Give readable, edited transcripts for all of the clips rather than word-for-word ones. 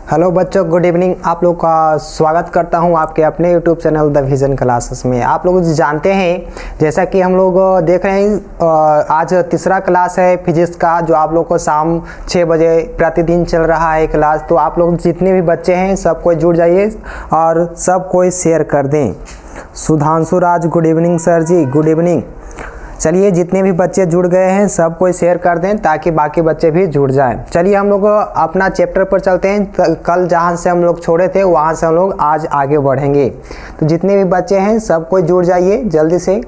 Hello बच्चों, good evening. आप लोग का स्वागत करता हूं आपके अपने YouTube channel the vision classes में। आप लोग जानते हैं, जैसा कि हम लोग देख रहे हैं, आज तीसरा क्लास है फिजिक्स का, जो आप लोग को शाम 6 बजे प्रतिदिन चल रहा है क्लास। तो आप लोग जितने भी बच्चे हैं सब कोई जुड़ जाइए और सब कोई शेयर कर दें। सुधांशु राज, गुड इवनिंग सर जी, गुड इवनिंग। चलिए, जितने भी बच्चे जुड़ गए हैं सब कोई शेयर कर दें ताकि बाकी बच्चे भी जुड़ जाएं। चलिए हम लोग अपना चैप्टर पर चलते हैं। कल जहां से हम लोग छोड़े थे वहां से हम लोग आज आगे बढ़ेंगे। तो जितने भी बच्चे हैं सब कोई जुड़ जाइए जल्दी से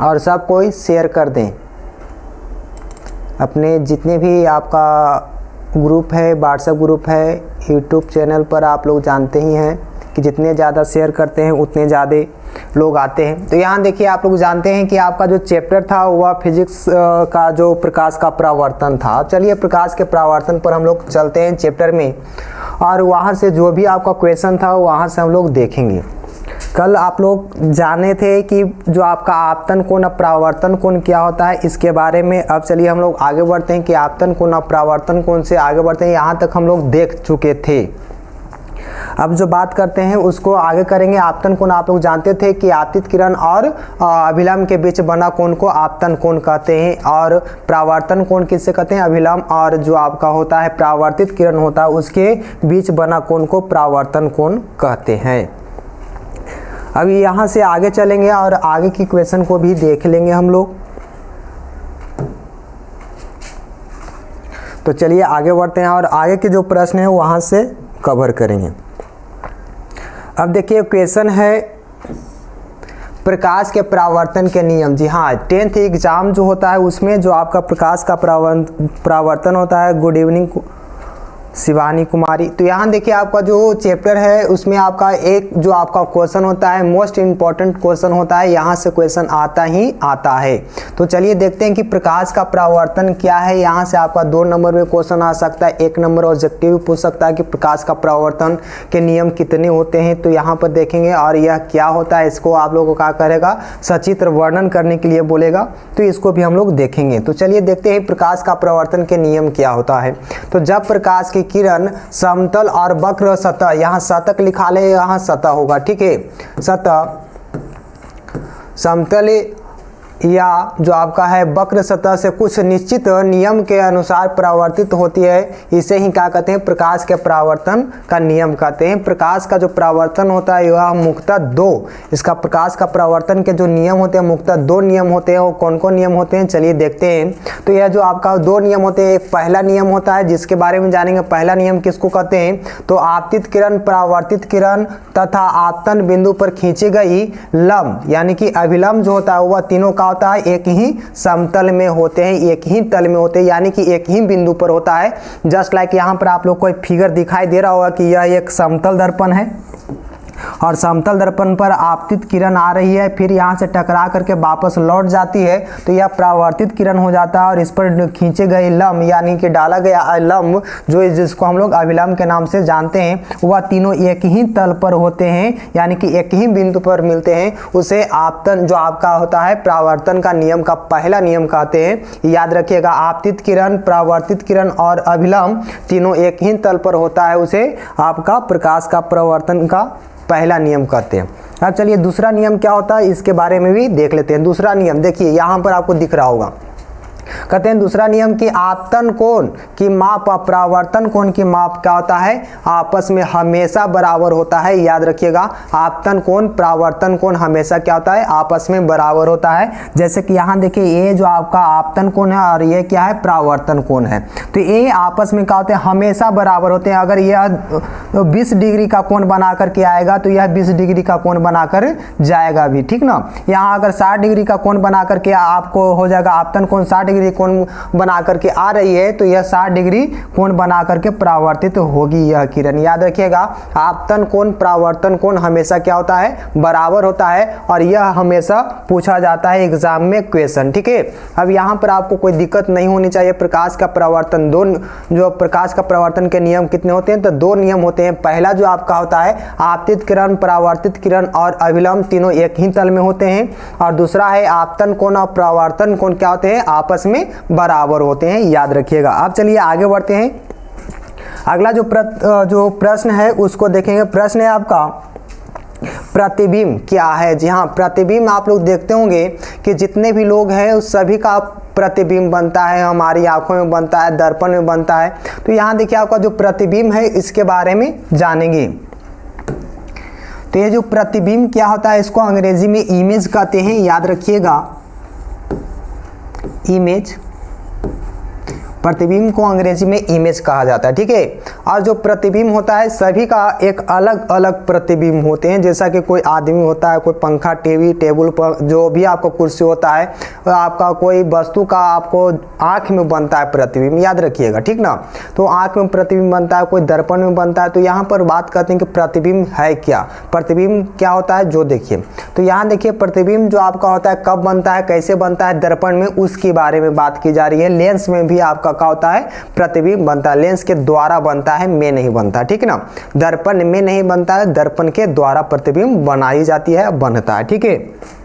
और सब कोई शेयर कर दें। अपने जितने भी आपका ग्रुप है, व्हाट्सएप ग्रुप है, यूट्यूब चैनल पर आप लोग जानते ही हैं कि जितने ज़्यादा शेयर करते हैं उतने ज़्यादा लोग आते हैं। तो यहाँ देखिए, आप लोग जानते हैं कि आपका जो चैप्टर था वह फिजिक्स का जो प्रकाश का परावर्तन था। अब चलिए प्रकाश के परावर्तन पर हम लोग चलते हैं चैप्टर में, और वहाँ से जो भी आपका क्वेश्चन था वहाँ से हम लोग देखेंगे। कल आप लोग जाने थे कि जो आपका आपतन कोण और परावर्तन कोण क्या होता है, इसके बारे में। अब चलिए हम लोग आगे बढ़ते हैं कि आपतन कोण और परावर्तन कोण से आगे बढ़ते हैं। यहाँ तक हम लोग देख चुके थे। अब जो बात करते हैं उसको आगे करेंगे। आपतन कोण आप लोग जानते थे कि आपतित किरण और अभिलंब के बीच बना कोण को आपतन कोण कहते हैं, और परावर्तन कोण किससे कहते हैं? अभिलंब और जो आपका होता है परावर्तित किरण होता है उसके बीच बना कोण को परावर्तन कोण कहते हैं। अभी यहाँ से आगे चलेंगे और आगे की क्वेश्चन को भी देख लेंगे हम लोग। तो चलिए आगे बढ़ते हैं और आगे के जो प्रश्न है वहाँ से कवर करेंगे। अब देखिए क्वेश्चन है प्रकाश के परावर्तन के नियम। जी हाँ, 10th एग्जाम जो होता है उसमें जो आपका प्रकाश का परावर्तन होता है। Good evening Shivani Kumari. तो यहाँ देखिए आपका जो चैप्टर है उसमें आपका एक जो आपका क्वेश्चन होता है, मोस्ट इम्पॉर्टेंट क्वेश्चन होता है, यहाँ से क्वेश्चन आता ही आता है। तो चलिए देखते हैं कि प्रकाश का परावर्तन क्या है। यहाँ से आपका 2 नंबर में क्वेश्चन आ सकता है, 1 नंबर ऑब्जेक्टिव पूछ सकता है कि प्रकाश का परावर्तन के नियम कितने होते हैं। तो यहाँ पर देखेंगे और यह क्या होता है, इसको आप लोगों को क्या करेगा, सचित्र वर्णन करने के लिए बोलेगा। तो इसको भी हम लोग देखेंगे। तो चलिए देखते हैं प्रकाश का परावर्तन के नियम क्या होता है। तो जब प्रकाश की किरण समतल और वक्र सतह, यहाँ सतह लिखा ले, यहाँ सतह होगा, ठीक है। सतह, समतल या जो आपका है वक्र सतह से कुछ निश्चित नियम के अनुसार परावर्तित होती है, इसे ही क्या कहते हैं? प्रकाश के परावर्तन का नियम कहते हैं। प्रकाश का जो परावर्तन होता है वह मुख्यतः 2, इसका प्रकाश का परावर्तन के जो नियम होते हैं मुख्यतः 2 नियम होते हैं। वो कौन कौन नियम होते हैं चलिए देखते हैं। तो यह जो आपका 2 नियम होते हैं, एक पहला नियम होता है जिसके बारे में जानेंगे। पहला नियम किसको कहते हैं? तो आपतित किरण, परावर्तित किरण तथा आपतन बिंदु पर खींची गई लंब यानी कि अभिलंब जो होता है वह तीनों का होता है एक ही समतल में होते हैं, एक ही तल में होते हैं, यानी कि एक ही बिंदु पर होता है। जस्ट लाइक यहाँ पर आप लोग को एक फिगर दिखाई दे रहा होगा कि यह एक समतल दर्पण है और समतल दर्पण पर आपतित किरण आ रही है, फिर यहाँ से टकरा करके वापस लौट जाती है, तो यह परावर्तित किरण हो जाता है। और इस पर खींचे गए लंब यानी कि डाला गया लंब जो जिसको हम लोग अभिलंब के नाम से जानते हैं, वह तीनों एक ही तल पर होते हैं, यानी कि एक ही बिंदु पर मिलते हैं। उसे आपतन जो आपका होता है परावर्तन का नियम का पहला नियम कहते हैं। याद रखिएगा, आपतित किरण, परावर्तित किरण और अभिलंब तीनों एक ही तल पर होता है, उसे आपका प्रकाश का परावर्तन का पहला नियम कहते हैं। अब चलिए दूसरा नियम क्या होता है इसके बारे में भी देख लेते हैं। दूसरा नियम देखिए यहाँ पर आपको दिख रहा होगा, कहते हैं दूसरा नियम कि आपतन कोण की माप और परावर्तन कोण की माप क्या होता है? आपस में हमेशा बराबर होता है। याद रखिएगा, आपतन कोण, परावर्तन कोण हमेशा क्या होता है? आपस में बराबर होता है। जैसे कि यहाँ देखिए, ये जो आपका आपतन कोण है और ये क्या है? परावर्तन कोण है। तो ये आपस में क्या होते हैं? हमेशा बराबर होते हैं। अगर यह 20 डिग्री का कोण बना करके आएगा तो यह 20 डिग्री का कोण बनाकर जाएगा भी, ठीक ना। यहाँ अगर 60 डिग्री का कोण बना करके आपको हो जाएगा आपतन कोण, 60 डिग्री कोण बना करके आ रही है तो यह 60 डिग्री कोण बना करके परावर्तित होगी यह किरण। याद रखिएगा, आपतन कोण, परावर्तन कोण हमेशा क्या होता है? बराबर होता है, और यह हमेशा पूछा जाता है एग्जाम में क्वेश्चन, ठीक है। अब यहाँ पर आपको कोई दिक्कत नहीं होनी चाहिए। प्रकाश का परावर्तन जो प्रकाश का परावर्तन के नियम कितने होते हैं? तो 2 नियम होते हैं। पहला जो आपका होता है आपतित किरण, परावर्तित किरण और अभिलंब तीनों एक ही तल में होते हैं, और दूसरा है आपतन कोण और परावर्तन कोण क्या होते हैं? आपस में बराबर होते हैं। याद रखिएगा। अब चलिए आगे बढ़ते हैं। अगला जो प्रश्न है उसको देखेंगे। प्रश्न है आपका प्रतिबिंब क्या है। जी हाँ, प्रतिबिंब आप लोग देखते होंगे कि जितने भी लोग हैं उस सभी का प्रतिबिंब बनता है, हमारी आंखों में बनता है, दर्पण में बनता है। तो यहाँ देखिए आपका जो प्रतिबिंब है इसके बारे में जानेंगे। तो ये जो प्रतिबिंब क्या होता है इसको अंग्रेजी में इमेज कहते हैं, याद रखिएगा, इमेज। प्रतिबिंब को अंग्रेजी में इमेज कहा जाता है, ठीक है। और जो प्रतिबिंब होता है सभी का एक अलग अलग प्रतिबिंब होते हैं, जैसा कि कोई आदमी होता है, कोई पंखा, टीवी, टेबल पर जो भी आपका कुर्सी होता है, आपका कोई वस्तु का आपको आँख में बनता है प्रतिबिंब, याद रखिएगा, ठीक ना। तो आँख में प्रतिबिंब बनता है, कोई दर्पण में बनता है। तो यहाँ पर बात करते हैं कि प्रतिबिंब है क्या, प्रतिबिंब क्या होता है, जो देखिए। तो यहाँ देखिए प्रतिबिंब जो आपका होता है कब बनता है, कैसे बनता है, दर्पण में, उसके बारे में बात की जा रही है। लेंस में भी आपका क्या होता है, प्रतिबिंब बनता है, लेंस के द्वारा बनता है, में नहीं बनता, ठीक है ना। दर्पण में नहीं बनता है, दर्पण के द्वारा प्रतिबिंब बनाई जाती है, बनता है, ठीक है।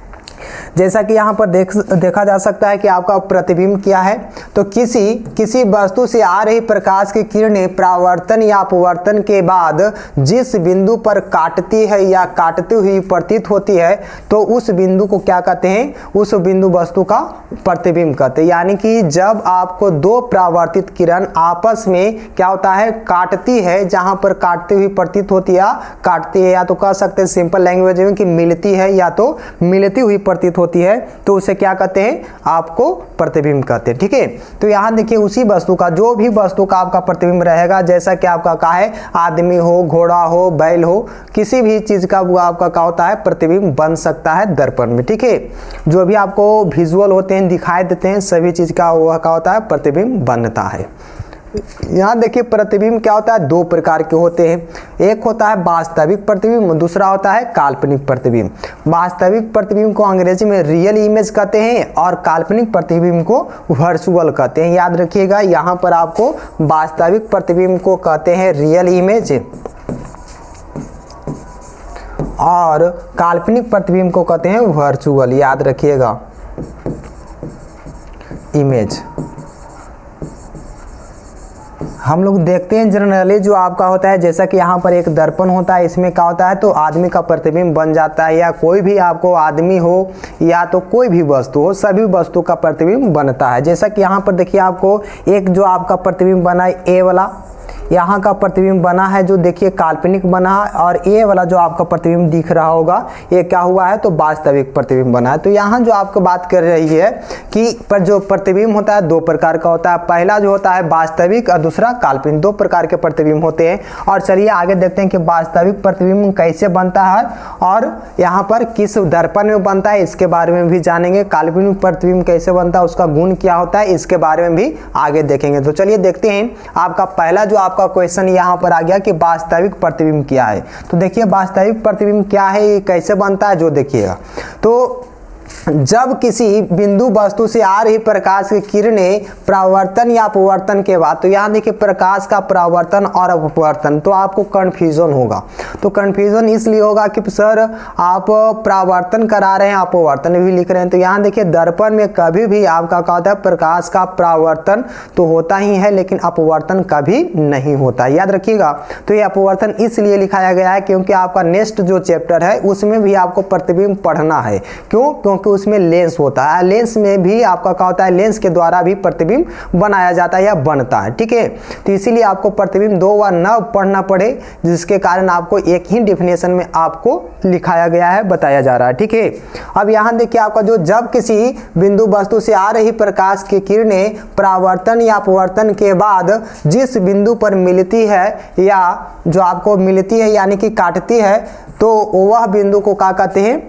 जैसा कि यहाँ पर देखा जा सकता है कि आपका प्रतिबिंब क्या है। तो किसी वस्तु से आ रही प्रकाश की किरणें परावर्तन या अपवर्तन के बाद जिस बिंदु पर काटती है या काटती हुई प्रतीत होती है तो उस बिंदु को क्या कहते हैं, उस बिंदु वस्तु का प्रतिबिंब कहते हैं। यानी कि जब आपको दो परावर्तित किरण आपस में क्या होता है, काटती है, जहां पर काटती हुई प्रतीत होती है, काटती है, या तो कह सकते हैं सिंपल लैंग्वेज में कि मिलती है या तो मिलती हुई प्रतीत होती है, तो उसे क्या कहते हैं, आपको प्रतिबिंब कहते हैं, ठीक है। तो यहाँ देखिए उसी वस्तु का, जो भी वस्तु का आपका प्रतिबिंब रहेगा, जैसा कि आपका कहा है आदमी हो, घोड़ा हो, बैल हो, किसी भी चीज का वो आपका क्या होता है, प्रतिबिंब बन सकता है दर्पण में, ठीक है। जो भी आपको विजुअल होते हैं, दिखाई देते हैं, सभी चीज का वह क्या होता है, प्रतिबिंब बनता है। यहाँ देखिए प्रतिबिंब क्या होता है, दो प्रकार के होते हैं। एक होता है वास्तविक प्रतिबिंब, दूसरा होता है काल्पनिक प्रतिबिंब। वास्तविक प्रतिबिंब को अंग्रेजी में रियल इमेज कहते हैं और काल्पनिक प्रतिबिंब को वर्चुअल कहते हैं। याद रखिएगा, यहाँ पर आपको वास्तविक प्रतिबिंब को कहते हैं रियल इमेज और काल्पनिक प्रतिबिंब को कहते हैं वर्चुअल, याद रखिएगा, इमेज। हम लोग देखते हैं जनरली जो आपका होता है, जैसा कि यहाँ पर एक दर्पण होता है, इसमें क्या होता है, तो आदमी का प्रतिबिंब बन जाता है, या कोई भी आपको आदमी हो या तो कोई भी वस्तु हो, सभी वस्तु का प्रतिबिंब बनता है। जैसा कि यहाँ पर देखिए आपको एक जो आपका प्रतिबिंब बना है ए वाला, यहाँ का प्रतिबिंब बना है जो देखिए काल्पनिक बना है, और ए वाला जो आपका प्रतिबिंब दिख रहा होगा ये क्या हुआ है, तो वास्तविक प्रतिबिंब बना है। तो यहाँ जो आपको बात कर रही है कि पर जो प्रतिबिंब होता है दो प्रकार का होता है, पहला जो होता है वास्तविक और दूसरा काल्पनिक, दो प्रकार के प्रतिबिंब होते हैं। और चलिए आगे देखते हैं कि वास्तविक प्रतिबिंब कैसे बनता है और यहाँ पर किस दर्पण में बनता है, इसके बारे में भी जानेंगे। काल्पनिक प्रतिबिंब कैसे बनता है, उसका गुण क्या होता है, इसके बारे में भी आगे देखेंगे। तो चलिए देखते हैं, आपका पहला जो आपका क्वेश्चन यहाँ पर आ गया कि वास्तविक प्रतिबिंब क्या है। तो देखिए वास्तविक प्रतिबिंब क्या है, ये कैसे बनता है, जो देखिएगा। तो जब किसी बिंदु वस्तु से आ रही प्रकाश की किरणें परावर्तन या अपवर्तन के बाद, तो यहाँ देखिए प्रकाश का परावर्तन और अपवर्तन, तो आपको कंफ्यूजन होगा। तो कंफ्यूजन इसलिए होगा कि सर आप परावर्तन करा रहे हैं, अपवर्तन भी लिख रहे हैं। तो यहाँ देखिए दर्पण में कभी भी आपका क्या होता है, प्रकाश का परावर्तन तो होता ही है लेकिन अपवर्तन कभी नहीं होता, याद रखिएगा। तो ये अपवर्तन इसलिए लिखाया गया है क्योंकि आपका नेक्स्ट जो चैप्टर है उसमें भी आपको प्रतिबिंब पढ़ना है। क्यों? क्योंकि उसमें लेंस होता है, लेंस में भी आपका क्या होता है, लेंस के द्वारा भी प्रतिबिंब बनाया जाता है या बनता है, ठीक है। तो इसीलिए आपको प्रतिबिंब दो बार न पढ़ना पड़े, जिसके कारण आपको एक ही डेफिनेशन में आपको लिखाया गया है, बताया जा रहा है, ठीक है। अब यहाँ देखिए आपका जो जब किसी बिंदु वस्तु से आ रही प्रकाश की किरणें परावर्तन या अपवर्तन के बाद जिस बिंदु पर मिलती है या जो आपको मिलती है यानी कि काटती है, तो वह बिंदु को क्या कहते हैं,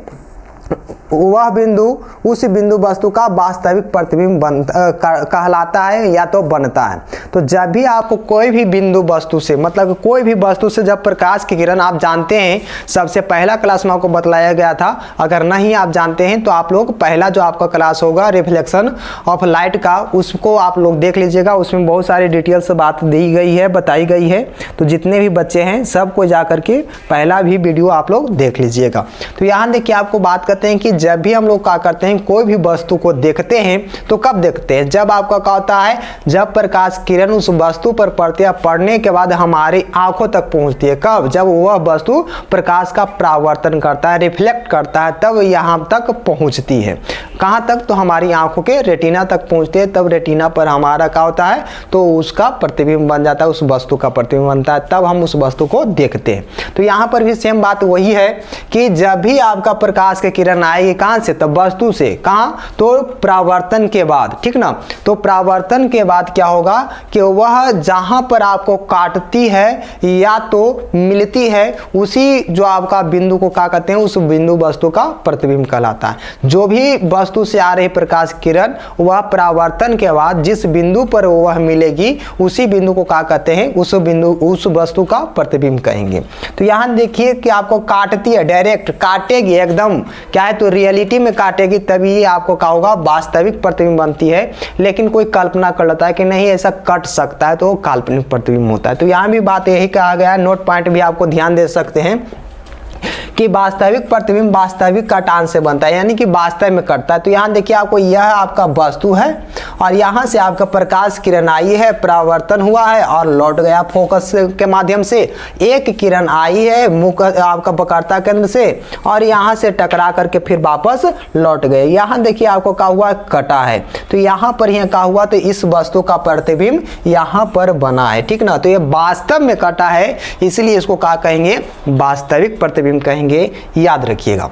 वह बिंदु उस बिंदु वस्तु का वास्तविक प्रतिबिंब कहलाता है या तो बनता है। तो जब भी आपको कोई भी बिंदु वस्तु से, मतलब कोई भी वस्तु से जब प्रकाश की किरण, आप जानते हैं सबसे पहला क्लास में आपको बतलाया गया था, अगर नहीं आप जानते हैं तो आप लोग पहला जो आपका क्लास होगा रिफ्लेक्शन ऑफ लाइट का, उसको आप लोग देख लीजिएगा। उसमें बहुत सारी डिटेल्स बात दी गई है, बताई गई है। तो जितने भी बच्चे हैं सबको जा करके पहला भी वीडियो आप लोग देख लीजिएगा। तो यहाँ देखिए आपको बात करते कहते हैं कि जब भी हम लोग क्या करते हैं, कोई भी वस्तु को देखते हैं तो कब देखते हैं, जब आपका क्या होता है, जब प्रकाश किरण उस वस्तु पर पड़ती है, पड़ने के बाद हमारी आंखों तक पहुंचती है। कब? जब वह वस्तु प्रकाश का परावर्तन करता है, रिफ्लेक्ट करता है, तब यहाँ तक पहुंचती है। कहाँ तक? तो हमारी आंखों के रेटिना तक पहुंचती है। तब रेटिना पर हमारा क्या होता है, तो उसका प्रतिबिंब बन जाता है, उस वस्तु का प्रतिबिंब बनता है, तब हम उस वस्तु को देखते हैं। तो यहाँ पर भी सेम बात वही है कि जब भी आपका प्रकाश की किरण आएगी, कहाँ से? तब वस्तु से। कहाँ? तो परावर्तन के बाद, ठीक ना। तो परावर्तन के बाद क्या होगा कि वह जहां पर आपको काटती है या तो मिलती है, उसी जो आपका बिंदु को क्या कहते हैं, उस बिंदु वस्तु का प्रतिबिंब कहलाता है। जो भी वस्तु से आ रही प्रकाश किरण, वह परावर्तन के बाद जिस बिंदु पर वह मिलेगी, उसी बिंदु को क्या कहते हैं, उस बिंदु, उस वस्तु का प्रतिबिंब कहेंगे। तो यहाँ देखिए कि आपको काटती है, डायरेक्ट काटेगी एकदम, क्या है, तो रियलिटी में काटेगी, तभी आपको क्या होगा, वास्तविक प्रतिबिंब बनती है। लेकिन कोई कल्पना कर लेता है कि नहीं ऐसा कट सकता है, तो काल्पनिक प्रतिबिंब होता है। तो यहाँ भी बात यही कहा गया है, नोट पॉइंट भी आपको ध्यान दे सकते हैं कि वास्तविक प्रतिबिंब वास्तविक कटान से बनता है, यानी कि वास्तव में कटता है। तो यहाँ देखिए आपको, यह आपका वस्तु है और यहाँ से आपका प्रकाश किरण आई है, परावर्तन हुआ है और लौट गया फोकस के माध्यम से। एक किरण आई है मुख आपका वक्रता केंद्र से और यहाँ से टकरा करके फिर वापस लौट गए। यहाँ देखिए आपको क्या हुआ, कटा है। तो यहाँ पर यह क्या हुआ, तो इस वस्तु का प्रतिबिंब यहाँ पर बना है, ठीक ना। तो ये वास्तव में कटा है, इसलिए इसको क्या कहेंगे, वास्तविक प्रतिबिंब कहेंगे, याद रखिएगा।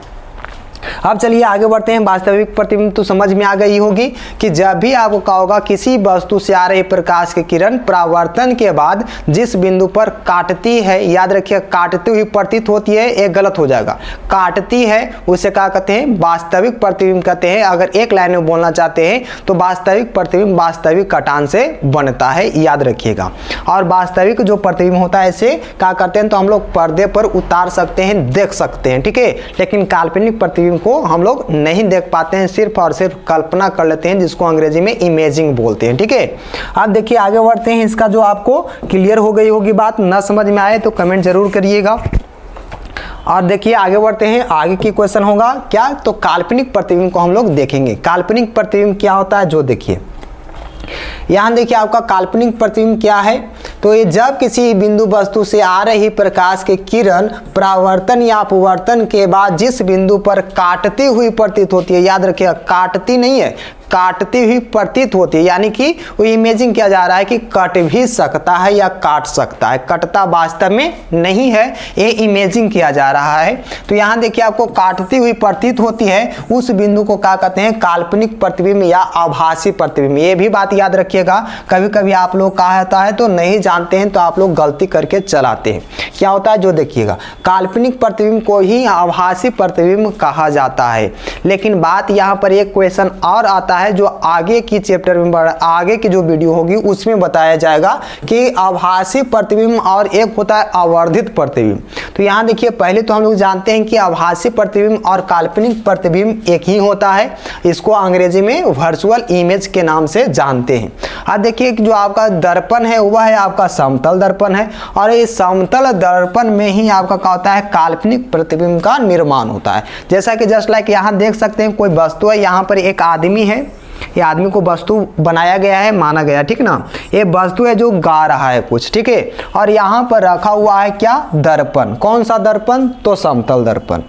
अब चलिए आगे बढ़ते हैं। वास्तविक प्रतिबिंब तो समझ में आ गई होगी कि जब भी आपको क्या होगा, किसी वस्तु से आ रही प्रकाश की किरण परावर्तन के बाद जिस बिंदु पर काटती है, याद रखिए काटती हुई प्रतीत होती है, एक गलत हो जाएगा, काटती है, उसे क्या कहते हैं, वास्तविक प्रतिबिंब कहते हैं। अगर एक लाइन में बोलना चाहते हैं तो वास्तविक प्रतिबिंब वास्तविक कटान से बनता है, याद रखिएगा। और वास्तविक जो प्रतिबिंब होता है, इसे क्या करते हैं, तो हम लोग पर्दे पर उतार सकते हैं, देख सकते हैं, ठीक है। लेकिन काल्पनिक प्रतिबिंब को हम लोग नहीं देख पाते हैं, सिर्फ और सिर्फ कल्पना कर लेते हैं, जिसको अंग्रेजी में इमेजिंग बोलते हैं, ठीक है। अब देखिए आगे बढ़ते हैं। इसका जो आपको क्लियर हो गई होगी बात, ना समझ में आए तो कमेंट जरूर करिएगा। और देखिए आगे बढ़ते हैं, आगे की क्वेश्चन होगा क्या, तो काल्पनिक प्रतिबिंब को हम लोग देखेंगे। काल्पनिक प्रतिबिंब क्या होता है, जो देखिए यहाँ देखिए आपका काल्पनिक प्रतिबिंब क्या है, तो ये जब किसी बिंदु वस्तु से आ रही प्रकाश की किरण परावर्तन या अपवर्तन के बाद जिस बिंदु पर काटती हुई प्रतीत होती है, याद रखिएगा काटती नहीं है, काटती हुई प्रतीत होती है, यानी कि वो इमेजिंग किया जा रहा है कि कट भी सकता है या काट सकता है, कटता वास्तव में नहीं है, ये इमेजिंग किया जा रहा है। तो यहाँ देखिए आपको काटती हुई प्रतीत होती है, उस बिंदु को क्या कहते हैं, काल्पनिक प्रतिबिंब या आभासी प्रतिबिंब। ये भी बात याद रखिएगा, कभी कभी आप लोग कहा जाता है तो नहीं जानते हैं, तो आप लोग गलती करके चलाते हैं। क्या होता है, जो देखिएगा काल्पनिक प्रतिबिंब को ही आभासी प्रतिबिंब कहा जाता है। लेकिन बात यहाँ पर एक क्वेश्चन और आता है, जो आगे की चैप्टर में, आगे की जो वीडियो होगी उसमें बताया जाएगा कि आभासी प्रतिबिंब और एक होता है आवर्धित प्रतिबिंब। तो यहाँ देखिए पहले तो हम लोग जानते हैं कि आभासी प्रतिबिंब और काल्पनिक प्रतिबिंब एक ही होता है, इसको अंग्रेजी में वर्चुअल इमेज के नाम से जानते हैं। अब देखिए जो आपका दर्पण है वह है आपका समतल दर्पण है, और इस समतल दर्पण में ही आपका क्या होता है, काल्पनिक प्रतिबिंब का निर्माण होता है। जैसा कि जस्ट लाइक यहाँ देख सकते हैं कोई वस्तु है, यहाँ पर एक आदमी है, ये आदमी को वस्तु बनाया गया है, माना गया, ठीक ना। ये वस्तु है जो गा रहा है कुछ, ठीक है। और यहाँ पर रखा हुआ है क्या, दर्पण। कौन सा दर्पण, तो समतल दर्पण,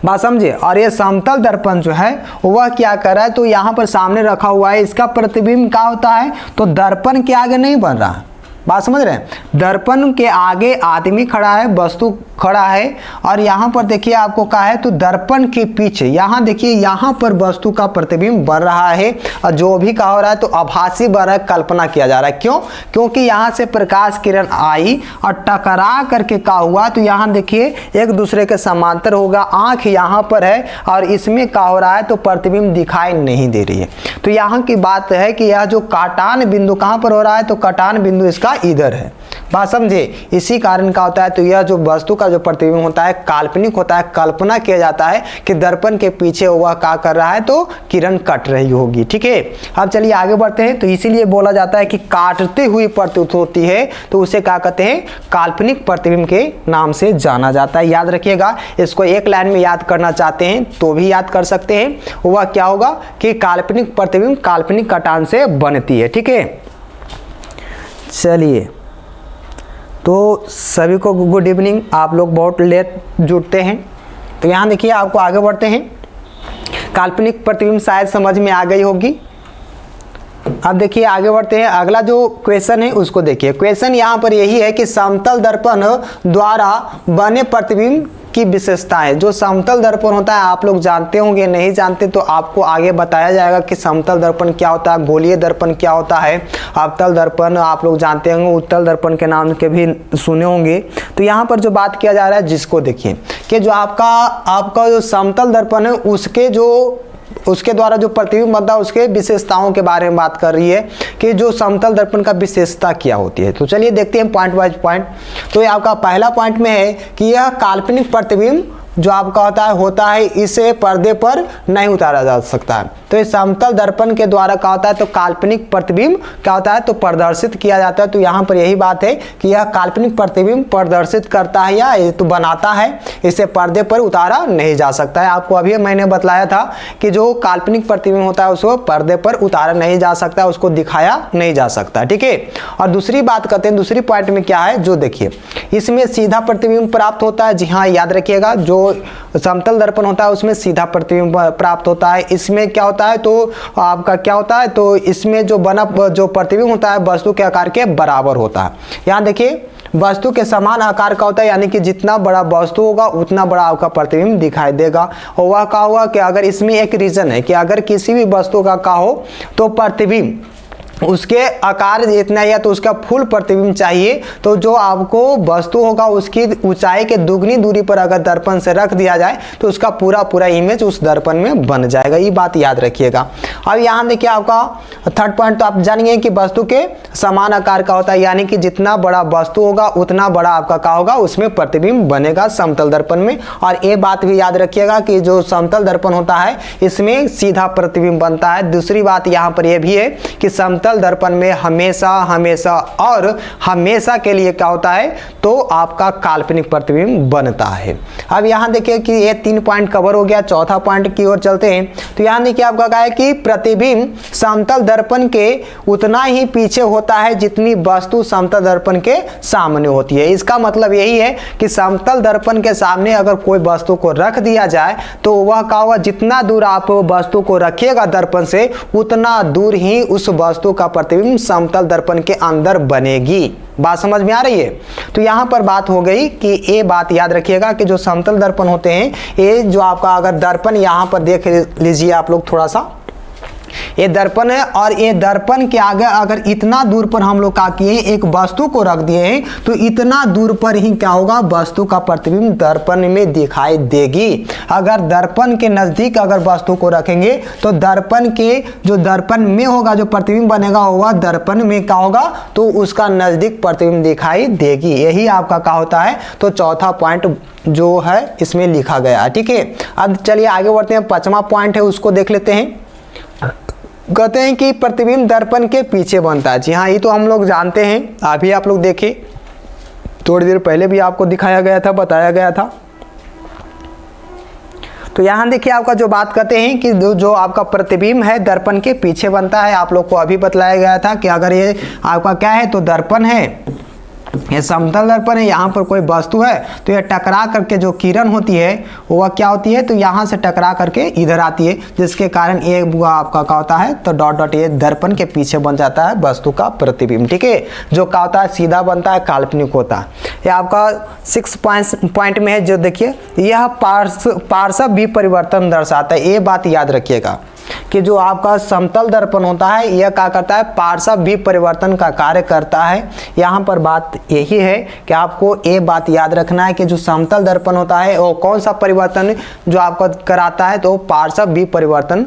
बात समझे। और ये समतल दर्पण जो है वह क्या कर रहा है, तो यहाँ पर सामने रखा हुआ है, इसका प्रतिबिंब क्या होता है, तो दर्पण के आगे नहीं बन रहा, बात समझ रहे हैं। दर्पण के आगे आदमी खड़ा है, वस्तु खड़ा है, और यहाँ पर देखिए आपको क्या है, तो दर्पण के पीछे यहाँ देखिए यहाँ पर वस्तु का प्रतिबिंब बन रहा है, और जो भी कहा हो रहा है तो आभासी बन रहा है, कल्पना किया जा रहा है। क्यों, क्योंकि यहाँ से प्रकाश किरण आई और टकरा करके क्या हुआ, तो यहाँ देखिए एक दूसरे के समांतर होगा, आंख यहाँ पर है और इसमें क्या हो रहा है, तो प्रतिबिंब दिखाई नहीं दे रही है। तो यहाँ की बात है कि यह जो काटान बिंदु कहाँ पर हो रहा है, तो काटान बिंदु इसका इधर है, बात समझे। इसी कारण का होता है तो यह जो वस्तु का जो प्रतिबिंब होता है काल्पनिक होता है, कल्पना किया जाता है कि दर्पण के पीछे वह क्या कर रहा है तो किरण कट रही होगी। ठीक है, अब चलिए आगे बढ़ते हैं। तो इसीलिए बोला जाता है कि काटते हुई प्रतीत होती है तो उसे क्या कहते हैं, काल्पनिक प्रतिबिंब के नाम से जाना जाता है। याद रखिएगा, इसको एक लाइन में याद करना चाहते हैं तो भी याद कर सकते हैं। वह क्या होगा कि काल्पनिक प्रतिबिंब काल्पनिक कटान से बनती है। ठीक है, चलिए तो सभी को गुड इवनिंग। आप लोग बहुत लेट जुड़ते हैं तो यहाँ देखिए आपको आगे बढ़ते हैं। काल्पनिक प्रतिबिंब शायद समझ में आ गई होगी। अब देखिए आगे बढ़ते हैं, अगला जो क्वेश्चन है उसको देखिए। क्वेश्चन यहाँ पर यही है कि समतल दर्पण द्वारा बने प्रतिबिंब की विशेषताएं। जो समतल दर्पण होता है आप लोग जानते होंगे, नहीं जानते तो आपको आगे बताया जाएगा कि समतल दर्पण क्या होता है, गोलीय दर्पण क्या होता है, अवतल दर्पण आप लोग जानते होंगे, उत्तल दर्पण के नाम के भी सुने होंगे। तो यहाँ पर जो बात किया जा रहा है जिसको देखिए कि जो आपका जो समतल दर्पण है उसके द्वारा जो प्रतिबिंब बनता है उसके विशेषताओं के बारे में बात कर रही है कि जो समतल दर्पण का विशेषता क्या होती है। तो चलिए देखते हैं पॉइंट वाइज पॉइंट। तो ये आपका पहला पॉइंट में है कि यह काल्पनिक प्रतिबिंब जो आपका होता है इसे पर्दे पर नहीं उतारा जा सकता है। तो इस समतल दर्पण के द्वारा क्या होता है तो काल्पनिक प्रतिबिंब क्या होता है तो प्रदर्शित किया जाता है। तो यहाँ पर यही बात है कि यह काल्पनिक प्रतिबिंब प्रदर्शित करता है या तो बनाता है, इसे पर्दे पर उतारा नहीं जा सकता है। आपको अभी मैंने बतलाया था कि जो काल्पनिक प्रतिबिंब होता है उसको पर्दे पर उतारा नहीं जा सकता है, उसको दिखाया नहीं जा सकता। ठीक है, और दूसरी बात करते हैं, दूसरी पॉइंट में क्या है जो देखिए इसमें सीधा प्रतिबिंब प्राप्त होता है। जी हाँ, याद रखिएगा, जो समतल दर्पण होता है उसमें सीधा प्रतिबिंब प्राप्त होता है। इसमें क्या होता है तो आपका क्या होता है तो इसमें जो प्रतिबिंब होता है वस्तु के आकार के बराबर होता है। यहाँ देखिए वस्तु के समान आकार का होता है, यानी कि जितना बड़ा वस्तु होगा उतना बड़ा आपका प्रतिबिंब दिखाई देगा। और वह क्या होगा कि अगर इसमें एक रीजन है कि अगर किसी भी वस्तु का क्या हो तो प्रतिबिंब उसके आकार जितना या तो उसका फुल प्रतिबिंब चाहिए, तो जो आपको वस्तु होगा उसकी ऊंचाई के दुगनी दूरी पर अगर दर्पण से रख दिया जाए तो उसका पूरा इमेज उस दर्पण में बन जाएगा। ये बात याद रखिएगा। अब यहाँ देखिए आपका थर्ड पॉइंट तो आप जानिए कि वस्तु के समान आकार का होता है, यानी कि जितना बड़ा वस्तु होगा उतना बड़ा आपका क्या होगा उसमें प्रतिबिंब बनेगा समतल दर्पण में। और ये बात भी याद रखिएगा कि जो समतल दर्पण होता है इसमें सीधा प्रतिबिंब बनता है। दूसरी बात यहाँ पर यह भी है कि समतल दर्पण में हमेशा और हमेशा के लिए क्या होता है तो आपका काल्पनिक प्रतिबिंब बनता है। अब यहाँ देखिए कि ये 3 पॉइंट कवर हो गया। चौथा पॉइंट की ओर चलते हैं। तो यहाँ देखिए आपका क्या है कि प्रतिबिंब समतल दर्पण के उतना ही पीछे होता है जितनी वस्तु समतल दर्पण के सामने होती है। इसका मतलब यही है कि समतल दर्पण के सामने अगर कोई वस्तु को रख दिया जाए तो वह क्या होगा, जितना दूर आप वस्तु को रखिएगा दर्पण से उतना दूर ही उस वस्तु का प्रतिबिंब समतल दर्पण के अंदर बनेगी। बात समझ में आ रही है। तो यहाँ पर बात हो गई कि ये बात याद रखिएगा कि जो समतल दर्पण होते हैं ये जो आपका अगर दर्पण यहाँ पर देख लीजिए आप लोग थोड़ा सा, ये दर्पण है और ये दर्पण के आगे अगर इतना दूर पर हम लोग क्या किए एक वस्तु को रख दिए हैं तो इतना दूर पर ही क्या होगा वस्तु का प्रतिबिंब दर्पण में दिखाई देगी। अगर दर्पण के नजदीक अगर वस्तु को रखेंगे तो दर्पण के जो दर्पण में होगा जो प्रतिबिंब बनेगा होगा दर्पण में क्या होगा तो उसका नजदीक प्रतिबिंब दिखाई देगी। यही आपका क्या होता है तो चौथा पॉइंट जो है इसमें लिखा गया। ठीक है, अब चलिए आगे बढ़ते हैं। 5वां पॉइंट है उसको देख लेते हैं। कहते हैं कि प्रतिबिंब दर्पण के पीछे बनता है। जी हाँ, ये तो हम लोग जानते हैं, अभी आप लोग देखें थोड़ी देर पहले भी आपको दिखाया गया था, बताया गया था। तो यहाँ देखिए आपका जो बात करते हैं कि जो आपका प्रतिबिंब है दर्पण के पीछे बनता है। आप लोग को अभी बतलाया गया था कि अगर ये आपका क्या है तो दर्पण है, ये समतल दर्पण है, यहाँ पर कोई वस्तु है तो ये टकरा करके जो किरण होती है वह क्या होती है तो यहाँ से टकरा करके इधर आती है, जिसके कारण ये आपका क्या होता है तो डॉट डॉट ये दर्पण के पीछे बन जाता है वस्तु का प्रतिबिंब। ठीक है, जो क्या होता है सीधा बनता है, काल्पनिक होता है। ये आपका 6 पॉइंट में है जो देखिए यह पार्श्व विपरिवर्तन दर्शाता है। ये बात याद रखिएगा कि जो आपका समतल दर्पण होता है यह क्या करता है, पार्श्व विपरिवर्तन का कार्य करता है। यहाँ पर बात यही है कि आपको ये बात याद रखना है कि जो समतल दर्पण होता है वो कौन सा परिवर्तन जो आपका कराता है, तो पार्श्व विपरिवर्तन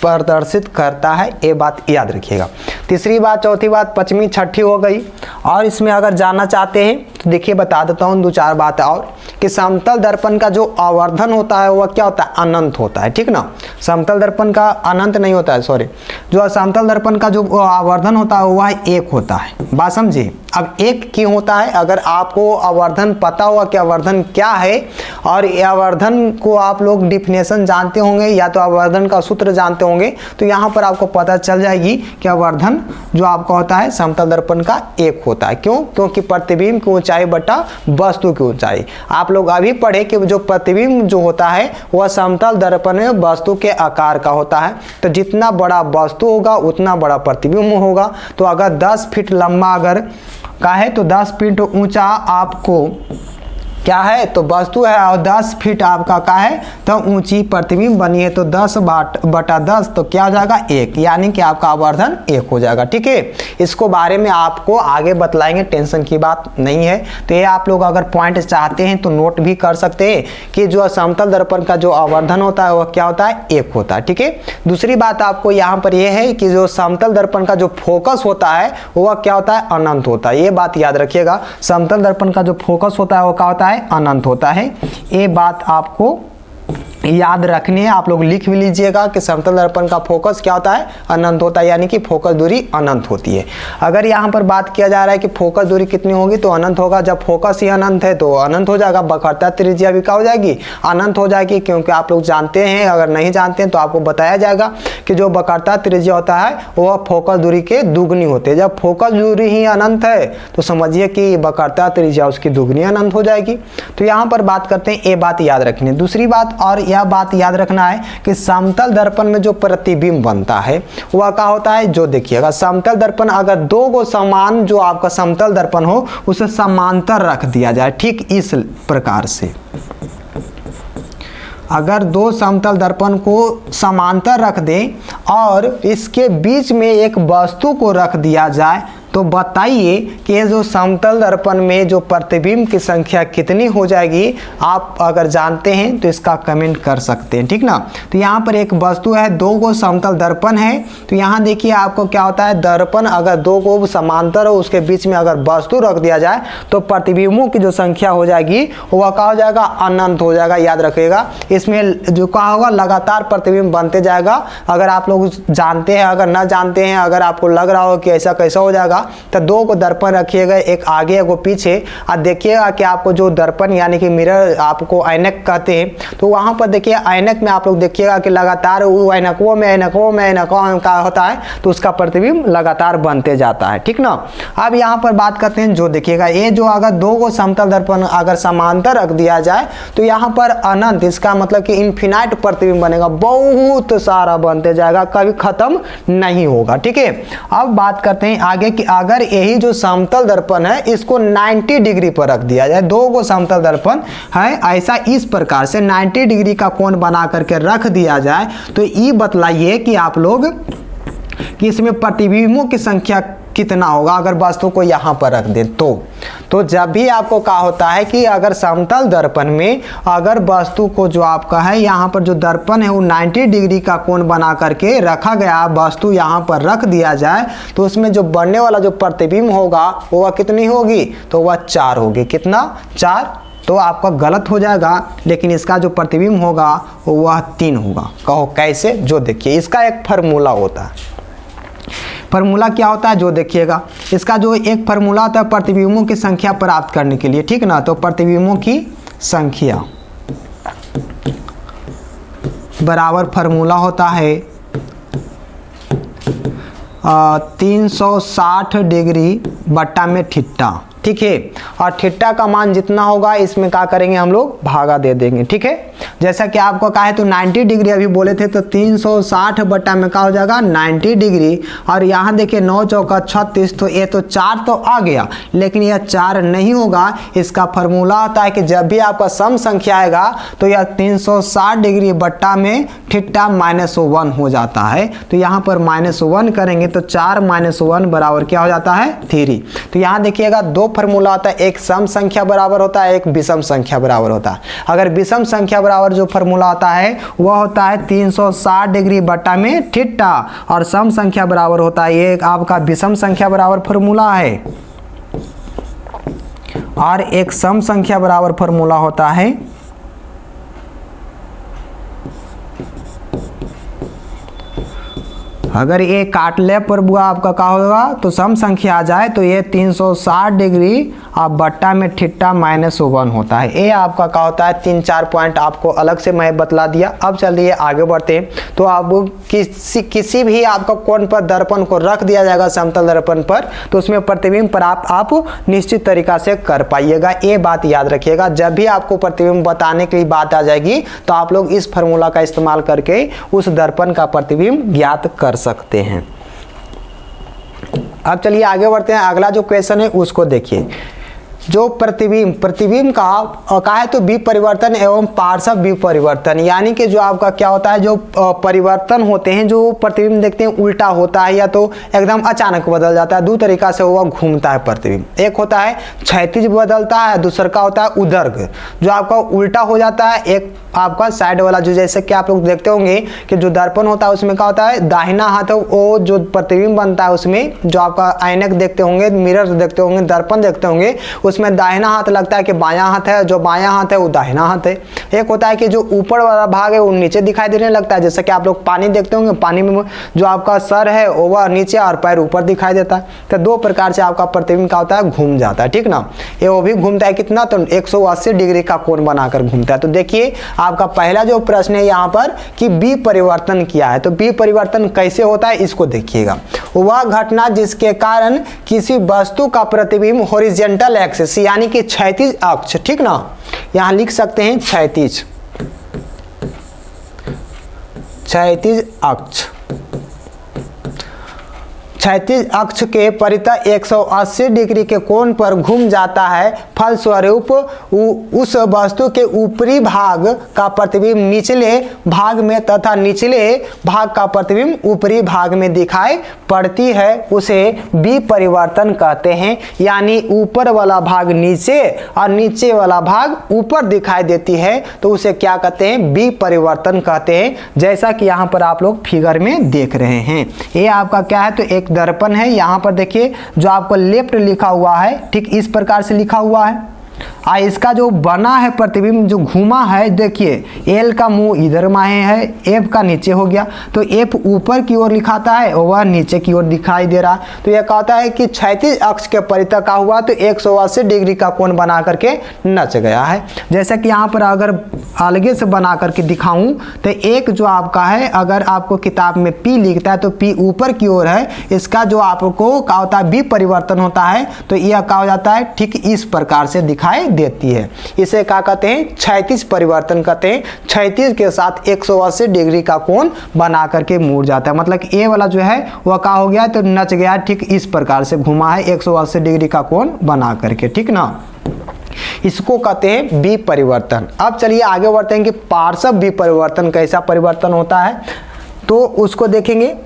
प्रदर्शित करता है, ये बात याद रखिएगा। तीसरी बात, चौथी बात, पांचवी, छठी हो गई। और इसमें अगर जानना चाहते हैं तो देखिए बता देता हूँ 2-4 बातें और, कि समतल दर्पण का जो आवर्धन होता है वह क्या होता है, अनंत होता है, ठीक ना। समतल दर्पण का अनंत नहीं होता है, सॉरी, जो समतल दर्पण का जो आवर्धन होता है वह 1 होता है। बात समझिए। अब 1 क्यों होता है, अगर आपको आवर्धन पता होगा कि आवर्धन क्या है और आवर्धन को आप लोग डिफिनेशन जानते होंगे या तो आवर्धन का सूत्र जानते होंगे, तो यहाँ पर आपको पता चल जाएगी कि आवर्धन जो आपका होता है समतल दर्पण का 1 होता है। क्यों? क्योंकि प्रतिबिंब की ऊंचाई बटा वस्तु की ऊंचाई। आप लोग अभी पढ़े कि जो प्रतिबिंब जो होता है वह समतल दर्पण में वस्तु के आकार का होता है, तो जितना बड़ा वस्तु होगा उतना बड़ा प्रतिबिंब होगा। तो अगर 10 फीट लंबा अगर का है तो 10 फीट ऊंचा आपको क्या है, तो वस्तु है, और 10 फीट आपका का है तो ऊंची प्रतिबिंब बनी है, तो 10 बटा 10 तो क्या हो जाएगा, 1, यानी कि आपका आवर्धन 1 हो जाएगा। ठीक है, इसको बारे में आपको आगे बतलाएंगे, टेंशन की बात नहीं है। तो ये आप लोग अगर पॉइंट चाहते हैं तो नोट भी कर सकते हैं कि जो समतल दर्पण का जो आवर्धन होता है वह क्या होता है, 1 होता है। ठीक है, दूसरी बात आपको यहाँ पर यह है कि जो समतल दर्पण का जो फोकस होता है वह क्या होता है, अनंत होता है। ये बात याद रखिएगा, समतल दर्पण का जो फोकस होता है वह क्या होता है, अनंत होता है। ये बात आपको याद रखनी है, आप लोग लिख भी लीजिएगा कि समतल दर्पण का फोकस क्या होता है, अनंत होता है, यानी कि फोकस दूरी अनंत होती है। अगर यहाँ पर बात किया जा रहा है कि फोकस दूरी कितनी होगी, तो अनंत होगा। जब फोकस ही अनंत है तो अनंत हो जाएगा, वक्रता त्रिज्या भी क्या हो जाएगी, अनंत हो जाएगी। क्योंकि आप लोग जानते हैं, अगर नहीं जानते हैं तो आपको बताया जाएगा कि जो वक्रता त्रिज्या होता है वह फोकस दूरी के दुगनी होते हैं। जब फोकस दूरी ही अनंत है तो समझिए कि वक्रता त्रिज्या उसकी दुगनी अनंत हो जाएगी। तो यहाँ पर बात करते हैं, ये बात याद रखनी है। दूसरी बात और यह बात याद रखना है कि समतल दर्पण में जो प्रतिबिंब बनता है वह क्या होता है, जो देखिएगा समतल दर्पण अगर 2 गो समान जो आपका समतल दर्पण हो उसे समांतर रख दिया जाए, ठीक इस प्रकार से। अगर 2 समतल दर्पण को समांतर रख दें और इसके बीच में एक वस्तु को रख दिया जाए, तो बताइए कि ये जो समतल दर्पण में जो प्रतिबिंब की संख्या कितनी हो जाएगी। आप अगर जानते हैं तो इसका कमेंट कर सकते हैं, ठीक ना। तो यहाँ पर एक वस्तु है, 2 गो समतल दर्पण है, तो यहाँ देखिए आपको क्या होता है, दर्पण अगर 2 गो समांतर हो उसके बीच में अगर वस्तु रख दिया जाए तो प्रतिबिंबों की जो संख्या हो जाएगी वह क्या हो जाएगा, अनंत हो जाएगा। याद रखिएगा, इसमें जो क्या होगा, लगातार प्रतिबिंब बनते जाएगा। अगर आप लोग जानते हैं, अगर ना जानते हैं, अगर आपको लग रहा हो कि ऐसा कैसा हो जाएगा, तो 2 को दर्पण रखिएगा, एक आगे एक पीछे, और देखिएगा कि आपको जो दर्पण यानी कि मिरर आपको ऐनक कहते हैं, तो वहां पर देखिए ऐनक में आप लोग देखिएगा कि लगातार ऐनकों में का होता है, तो उसका प्रतिबिंब लगातार बनते जाता है, ठीक ना। अब यहाँ पर बात करते हैं, जो देखिएगा ये जो अगर 2 को समतल दर्पण अगर समांतर रख दिया जाए तो यहाँ पर अनंत, इसका मतलब कि इनफिनाइट प्रतिबिंब बनेगा, बहुत सारा बनते जाएगा, कभी खत्म नहीं होगा। ठीक है, अब बात करते हैं आगे कि अगर यही जो समतल दर्पण है इसको 90 डिग्री पर रख दिया जाए, 2 को समतल दर्पण है, ऐसा इस प्रकार से 90 डिग्री का कोण बना करके रख दिया जाए, तो ये बतलाइए कि आप लोग कि इसमें प्रतिबिंबों की संख्या कितना होगा अगर वस्तु को यहाँ पर रख दें। तो जब भी आपको क्या होता है कि अगर समतल दर्पण में अगर वस्तु को जो आपका है यहाँ पर जो दर्पण है वो 90 डिग्री का कोण बना करके रखा गया, वस्तु यहाँ पर रख दिया जाए, तो उसमें जो बनने वाला जो प्रतिबिंब होगा वह कितनी होगी, तो वह 4 होगी। कितना, 4। तो आपका गलत हो जाएगा, लेकिन इसका जो प्रतिबिंब होगा वह 3 होगा। कहो कैसे, जो देखिए इसका एक फार्मूला होता है। फार्मूला क्या होता है, जो देखिएगा इसका जो एक फार्मूला होता है प्रतिबिंबों की संख्या प्राप्त करने के लिए, ठीक ना। तो प्रतिबिंबों की संख्या बराबर फार्मूला होता है 360 डिग्री बट्टा में थीटा, ठीक है। और थीटा का मान जितना होगा इसमें क्या करेंगे हम लोग भागा दे देंगे, ठीक है। जैसा कि आपको कहा है तो 90 डिग्री अभी बोले थे तो 360 बटा में क्या हो जाएगा 90 डिग्री। और यहाँ देखिए 9 चौका 36, तो ये तो 4 तो आ गया, लेकिन यह 4 नहीं होगा। इसका फॉर्मूला होता है कि जब भी आपका सम संख्या आएगा तो यह 360 डिग्री बट्टा में थीटा -1 हो जाता है। तो यहाँ पर -1 करेंगे तो 4 - 1 बराबर क्या हो जाता है 3। तो यहाँ देखिएगा दो फॉर्मूला होता है, एक सम संख्या बराबर होता है, एक विषम संख्या बराबर होता है। अगर विषम संख्या बराबर जो फॉर्मूला होता है वह होता है 360 डिग्री बट्टा में थीटा, और सम संख्या बराबर होता है ये आपका विषम संख्या बराबर फॉर्मूला है, और एक सम संख्या बराबर फॉर्मूला होता है अगर ये काटले पर बुआ आपका क्या होगा तो सम संख्या आ जाए तो ये 360 डिग्री आप बट्टा में थीटा -1 होता है। ये आपका क्या होता है 3-4 पॉइंट आपको अलग से मैं बतला दिया। अब चलिए आगे बढ़ते हैं। तो आप किसी भी आपका कोण पर दर्पण को रख दिया जाएगा समतल दर्पण पर, तो उसमें प्रतिबिंब पर आप निश्चित तरीका से कर पाइएगा। ये बात याद रखिएगा, जब भी आपको प्रतिबिंब बताने के लिए बात आ जाएगी तो आप लोग इस फार्मूला का इस्तेमाल करके उस दर्पण का प्रतिबिंब ज्ञात कर सकते हैं। अब चलिए आगे बढ़ते हैं। अगला जो क्वेश्चन है उसको देखिए। जो प्रतिबिंब का है तो विपरिवर्तन एवं पार्श्व विपरिवर्तन, यानी कि जो आपका क्या होता है जो परिवर्तन होते हैं, जो प्रतिबिंब देखते हैं उल्टा होता है या तो एकदम अचानक बदल जाता है। दो तरीका से हुआ घूमता है प्रतिबिंब। एक होता है क्षैतिज बदलता है, दूसरा का होता है उदर्ग जो आपका उल्टा हो जाता है। एक आपका साइड वाला जो जैसे कि आप लोग देखते होंगे कि जो दर्पण होता है उसमें क्या होता है दाहिना हाथ वो जो प्रतिबिंब बनता है उसमें जो आपका ऐनक देखते होंगे, मिरर देखते होंगे, दर्पण देखते होंगे, उसमें दाहिना हाथ लगता है कि बायां हाथ है, जो बायां हाथ है वो दाहिना हाथ है। एक होता है कि जो ऊपर वाला भाग है वो नीचे दिखाई देने लगता है, जैसे कि आप लोग पानी देखते होंगे, पानी में जो आपका सर है वो नीचे और पैर ऊपर दिखाई देता है। तो दो प्रकार से आपका प्रतिबिंब क्या होता है घूम जाता है, ठीक ना। ये वो भी घूमता है कितना तो 180 डिग्री का कोण बनाकर घूमता है। तो देखिए आपका पहला जो प्रश्न है यहाँ पर कि विपरिवर्तन किया है, तो विपरिवर्तन कैसे होता है इसको देखिएगा। वह घटना जिसके कारण किसी वस्तु का प्रतिबिंब हॉरिजॉन्टल एक्सिस यानी कि क्षैतिज अक्ष, ठीक ना, यहां लिख सकते हैं क्षैतिज अक्ष, क्षैतिज अक्ष के परितः 180 डिग्री के कोण पर घूम जाता है। फलस्वरूप उस वस्तु के ऊपरी भाग का प्रतिबिंब निचले भाग में तथा निचले भाग का प्रतिबिंब ऊपरी भाग में दिखाई पड़ती है, उसे विपरिवर्तन कहते हैं। यानी ऊपर वाला भाग नीचे और नीचे वाला भाग ऊपर दिखाई देती है तो उसे क्या कहते हैं विपरिवर्तन कहते हैं, जैसा कि यहाँ पर आप लोग फिगर में देख रहे हैं। ये आपका क्या है तो एक दर्पण है, यहाँ पर देखिए जो आपको लेफ्ट लिखा हुआ है ठीक इस प्रकार से लिखा हुआ है। इसका जो बना है प्रतिबिंब जो घूमा है, देखिए एल का मुंह इधर माहे है, एफ का नीचे हो गया, तो एफ ऊपर की ओर लिखाता है और वह नीचे की ओर दिखाई दे रहा है। तो यह कहता है कि क्षैतिज अक्ष के परितः का हुआ तो 180 डिग्री का कोण बना करके नच गया है। जैसा कि यहाँ पर अगर अलगे से बना करके दिखाऊं तो एक जो आपका है अगर आपको किताब में पी लिखता है तो पी ऊपर की ओर है, इसका जो आपको क्या होता है विपरिवर्तन होता है तो यह क्या हो जाता है ठीक इस प्रकार से दिखाई देती है। इसे क्या कहते हैं क्षैतिज परिवर्तन कहते हैं। क्षैतिज के साथ 180 डिग्री का कोण बना करके मुड़ जाता है, मतलब ए वाला जो है वह क्या हो गया तो नच गया, ठीक इस प्रकार से घुमा है 180 डिग्री का कोण बना करके, ठीक ना। इसको कहते हैं विपरिवर्तन। अब चलिए आगे बढ़ते हैं कि पार्श्व विपरिवर्तन कैसा परिवर्तन होता है तो उसको देखेंगे।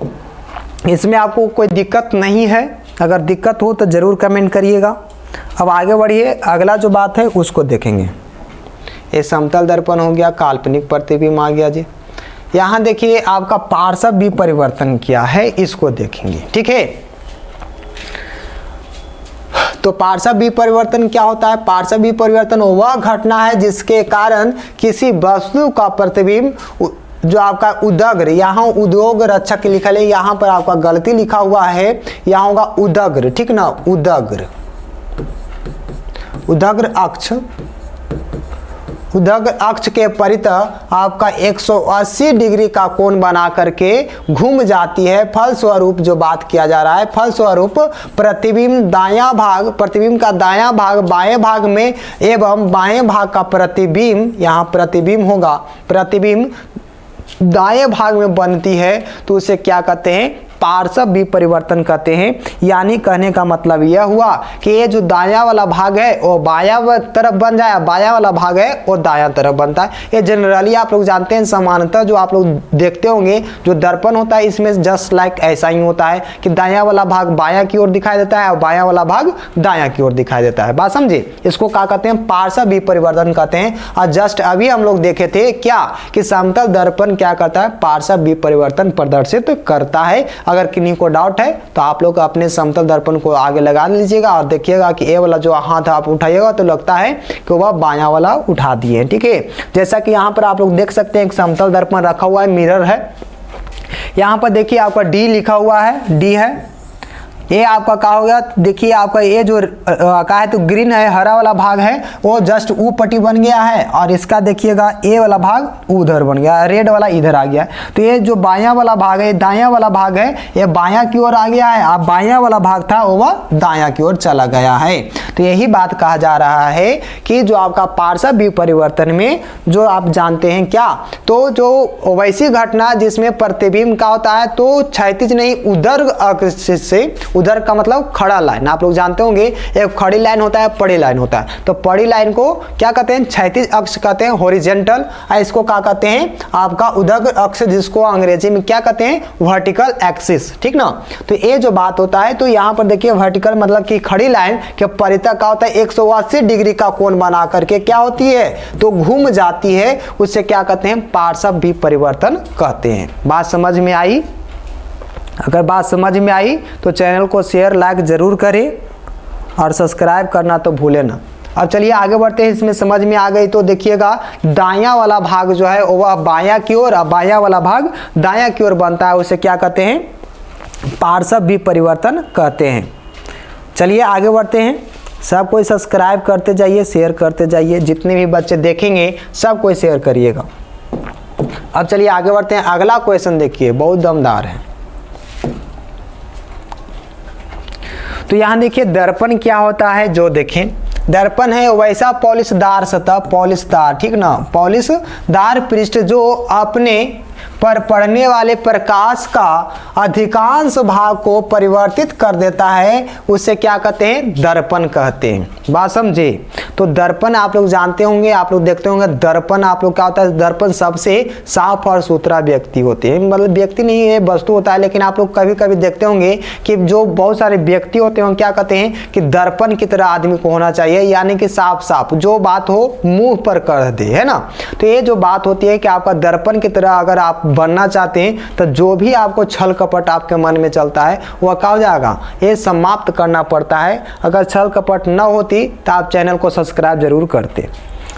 इसमें आपको कोई दिक्कत नहीं है, अगर दिक्कत हो तो जरूर कमेंट करिएगा। अब आगे बढ़िए, अगला जो बात है उसको देखेंगे। ये समतल दर्पण हो गया, काल्पनिक प्रतिबिंब आ गया जी। यहाँ देखिए आपका पार्श्व विपरिवर्तन किया है, इसको देखेंगे, ठीक है। तो पार्श्व विपरिवर्तन क्या होता है? पार्श्व विपरिवर्तन वह घटना है जिसके कारण किसी वस्तु का प्रतिबिंब जो आपका उदग्र, यहाँ उद्योग रक्षक लिखा है, यहाँ पर आपका गलती लिखा हुआ है, यहाँ होगा उदग्र, ठीक ना, उदग्र अक्ष उदग अक्ष के परितः आपका 180 डिग्री का कोण बना करके घूम जाती है। फलस्वरूप जो बात किया जा रहा है, फलस्वरूप प्रतिबिंब का दायां भाग बाएं भाग में एवं बाएं भाग का प्रतिबिंब, यहाँ प्रतिबिंब होगा, प्रतिबिंब दाएं भाग में बनती है तो उसे क्या कहते हैं, पार्श्व विपरिवर्तन कहते हैं। यानी कहने का मतलब यह हुआ कि ये जो दायां वाला भाग है वो बायां तरफ बन जाए, बायां वाला भाग है वो दायां तरफ बनता है। ये जनरली आप लोग जानते हैं, सामान्यतः जो आप लोग देखते होंगे जो दर्पण होता है इसमें जस्ट लाइक ऐसा ही होता है कि दायां वाला भाग बायां की ओर दिखाई देता है और बायां वाला भाग दायां की ओर दिखाई देता है। बात समझे? इसको क्या कहते हैं, पार्श्व विपरिवर्तन कहते हैं। और जस्ट अभी हम लोग देखे थे क्या कि समतल दर्पण क्या करता है, पार्श्व विपरिवर्तन प्रदर्शित करता है। अगर किन्हीं को डाउट है तो आप लोग अपने समतल दर्पण को आगे लगा लीजिएगा और देखिएगा कि ये वाला जो हाथ आप उठाइएगा तो लगता है कि वह बायां वाला उठा दिए। ठीक है, जैसा कि यहाँ पर आप लोग देख सकते हैं एक समतल दर्पण रखा हुआ है, मिरर है। यहाँ पर देखिए आपका डी लिखा हुआ है, डी है। ये आपका क्या हो गया, देखिए आपका ये जो क्या है तो ग्रीन है, हरा वाला भाग है वो जस्ट ऊ पट्टी बन गया है और इसका देखिएगा ए वाला भाग उधर बन गया, रेड वाला इधर आ गया। तो ये जो बायां वाला भाग है, दायां वाला भाग है, ये बायां की ओर आ गया है। अब बायां वाला भाग था वो दायां की ओर चला गया है। तो यही बात कहा जा रहा है कि जो आपका पार्श्व विपरिवर्तन में जो आप जानते हैं क्या, तो जो वैसी घटना जिसमें प्रतिबिंब का होता है तो क्षैतिज नहीं उधर अक्ष से, उधर का मतलब खड़ा लाइन, आप लोग जानते होंगे एक खड़ी लाइन होता है, पड़ी लाइन होता है। तो पड़ी लाइन को क्या कहते हैं, क्षैतिज अक्ष कहते हैं, हॉरिजॉन्टल। इसको क्या कहते हैं, आपका उदग अक्ष, जिसको अंग्रेजी में क्या कहते हैं, वर्टिकल एक्सिस। ठीक ना। तो ये जो बात होता है तो यहाँ पर देखिए वर्टिकल मतलब कि खड़ी लाइन के परितः क्या होता है, 180 डिग्री का कोण बना करके क्या होती है तो घूम जाती है, उससे क्या कहते हैं, पार्श्व विपरिवर्तन कहते हैं। बात समझ में आई? अगर बात समझ में आई तो चैनल को शेयर लाइक जरूर करें और सब्सक्राइब करना तो भूले ना। अब चलिए आगे बढ़ते हैं, इसमें समझ में आ गई तो देखिएगा दायां वाला भाग जो है वह बायां की ओर और बायां वाला भाग दायां की ओर बनता है, उसे क्या कहते हैं, पार्श्व विपरिवर्तन कहते हैं। चलिए आगे बढ़ते हैं, सब कोई सब्सक्राइब करते जाइए, शेयर करते जाइए, जितने भी बच्चे देखेंगे सब कोई शेयर करिएगा। अब चलिए आगे बढ़ते हैं, अगला क्वेश्चन देखिए, बहुत दमदार है। तो यहाँ देखिए दर्पण क्या होता है, जो देखें दर्पण है वैसा पॉलिशदार सतह, पॉलिशदार, ठीक ना, पॉलिशदार पृष्ठ जो अपने पर पड़ने वाले प्रकाश का अधिकांश भाग को परिवर्तित कर देता है, उसे क्या कहते हैं, दर्पण कहते हैं। बात समझे? तो दर्पण आप लोग जानते होंगे, आप लोग देखते होंगे दर्पण आप लोग क्या होता है, दर्पण सबसे साफ और सुथरा व्यक्ति होते हैं, मतलब व्यक्ति नहीं है वस्तु होता है। लेकिन आप लोग कभी कभी देखते होंगे कि जो बहुत सारे व्यक्ति होते हैं क्या कहते हैं कि दर्पण की तरह आदमी को होना चाहिए, यानी कि साफ साफ जो बात हो मुंह पर कर दे, है ना। तो ये जो बात होती है कि आपका दर्पण की तरह अगर आप बनना चाहते हैं तो जो भी आपको छल कपट आपके मन में चलता है वह क्या हो जाएगा, ये समाप्त करना पड़ता है। अगर छल कपट न होती तो आप चैनल को सब्सक्राइब जरूर करते।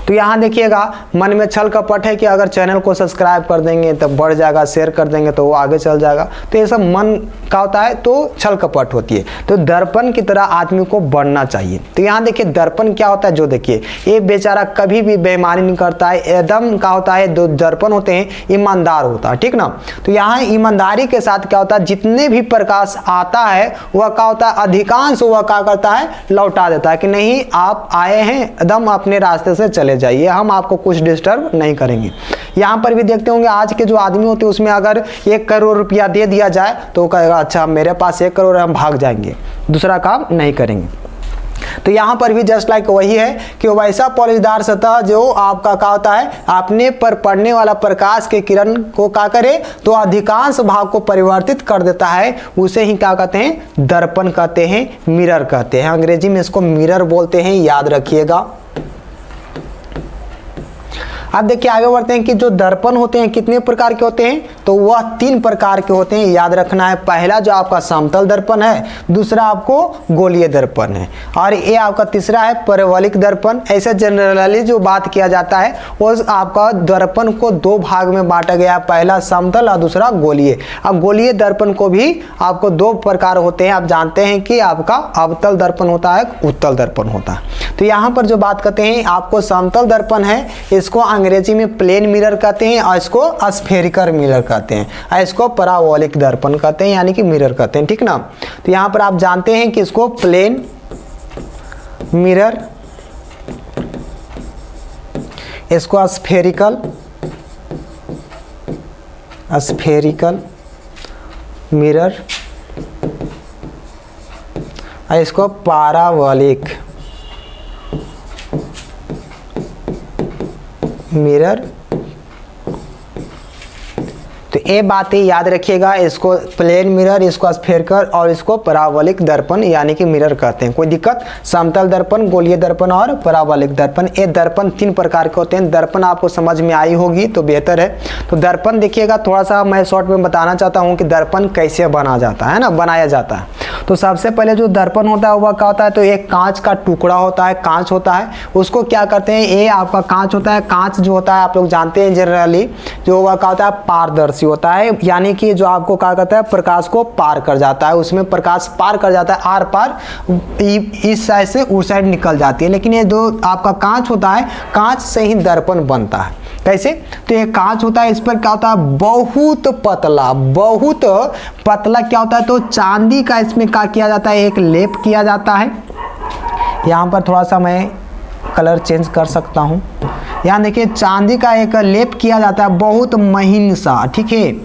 तो यहाँ देखिएगा मन में छल कपट है कि अगर चैनल को सब्सक्राइब कर देंगे तो बढ़ जाएगा, शेयर कर देंगे तो वो आगे चल जाएगा, तो ये सब मन का होता है तो छल कपट होती है। तो दर्पण की तरह आदमी को बनना चाहिए। तो यहाँ देखिए दर्पण क्या होता है, जो देखिए ये बेचारा कभी भी बेईमानी नहीं करता है, एकदम क्या होता है, जो दर्पण होते हैं ईमानदार होता है, ठीक ना। तो यहाँ ईमानदारी के साथ क्या होता है, जितने भी प्रकाश आता है वह क्या होता है, अधिकांश वह क्या करता है, लौटा देता है कि नहीं आप आए हैं एकदम अपने रास्ते से चले जाइए, हम आपको कुछ डिस्टर्ब नहीं करेंगे। यहाँ पर भी देखते होंगे आज के जो आदमी होते हैं उसमें अगर 1 करोड़ रुपया दे दिया जाए तो वो कहेगा अच्छा मेरे पास 1 करोड़ है, हम भाग जाएंगे, दूसरा काम नहीं करेंगे। तो यहाँ पर भी जस्ट लाइक वही है कि वैसा पॉलिशदार सतह जो आपका क्या होता है, अपने पर पड़ने वाला प्रकाश के किरण को क्या करे तो अधिकांश भाग को परिवर्तित कर देता है, उसे ही क्या कहते हैं, दर्पण कहते हैं, मिरर कहते हैं। अंग्रेजी में इसको मिरर बोलते हैं, याद रखिएगा। अब देखिए आगे बढ़ते हैं कि जो दर्पण होते हैं कितने प्रकार के होते हैं, तो वह 3 प्रकार के होते हैं, याद रखना है। पहला जो आपका समतल दर्पण है, दूसरा आपको गोलीय दर्पण है, और ये आपका तीसरा है परवलिक दर्पण। ऐसे जनरली जो बात किया जाता है वो आपका दर्पण को 2 भाग में बांटा गया है, पहला समतल और दूसरा गोलीय। अब गोलीय दर्पण को भी आपको 2 प्रकार होते हैं। आप जानते हैं कि आपका अवतल दर्पण होता है, उत्तल दर्पण होता है। तो यहाँ पर जो बात करते हैं, आपको समतल दर्पण है, इसको अंग्रेजी में प्लेन मिरर कहते हैं, और इसको स्फेरिकल मिरर कहते हैं, और इसको पैराबोलिक दर्पण कहते हैं, यानी कि मिरर कहते हैं, ठीक ना। तो यहाँ पर आप जानते हैं कि इसको प्लेन मिरर, इसको स्फेरिकल मिरर, और इसको पैराबोलिक मिरर। तो ये बातें याद रखिएगा, इसको प्लेन मिरर, इसको स्फेरिकल और इसको पैराबोलिक दर्पण यानी कि मिरर कहते हैं। कोई दिक्कत? समतल दर्पण, गोलीय दर्पण और पैराबोलिक दर्पण, ये दर्पण 3 प्रकार के होते हैं। दर्पण आपको समझ में आई होगी तो बेहतर है। तो दर्पण देखिएगा, थोड़ा सा मैं शॉर्ट में बताना चाहता हूँ कि दर्पण कैसे बना जाता है ना, बनाया जाता है। तो सबसे पहले जो दर्पण होता है वह क्या होता है, तो एक कांच का टुकड़ा होता है, कांच होता है, उसको क्या करते हैं, ये आपका कांच होता है। कांच जो होता है आप लोग जानते हैं जनरली जो वह क्या होता है, पारदर्शी होता है, यानी कि जो आपको क्या कहता है, प्रकाश को पार कर जाता है, उसमें प्रकाश पार कर जाता है, आर पार इस साइड से उस साइड निकल जाती है। लेकिन ये जो आपका कांच होता है, कांच से ही दर्पण बनता है। कैसे? तो ये कांच होता है, इस पर क्या होता है, बहुत पतला क्या होता है, तो चांदी का इसमें क्या किया जाता है, एक लेप किया जाता है। यहाँ पर थोड़ा सा मैं कलर चेंज कर सकता हूँ। यहाँ देखिए चांदी का एक लेप किया जाता है, बहुत महीन सा, ठीक है।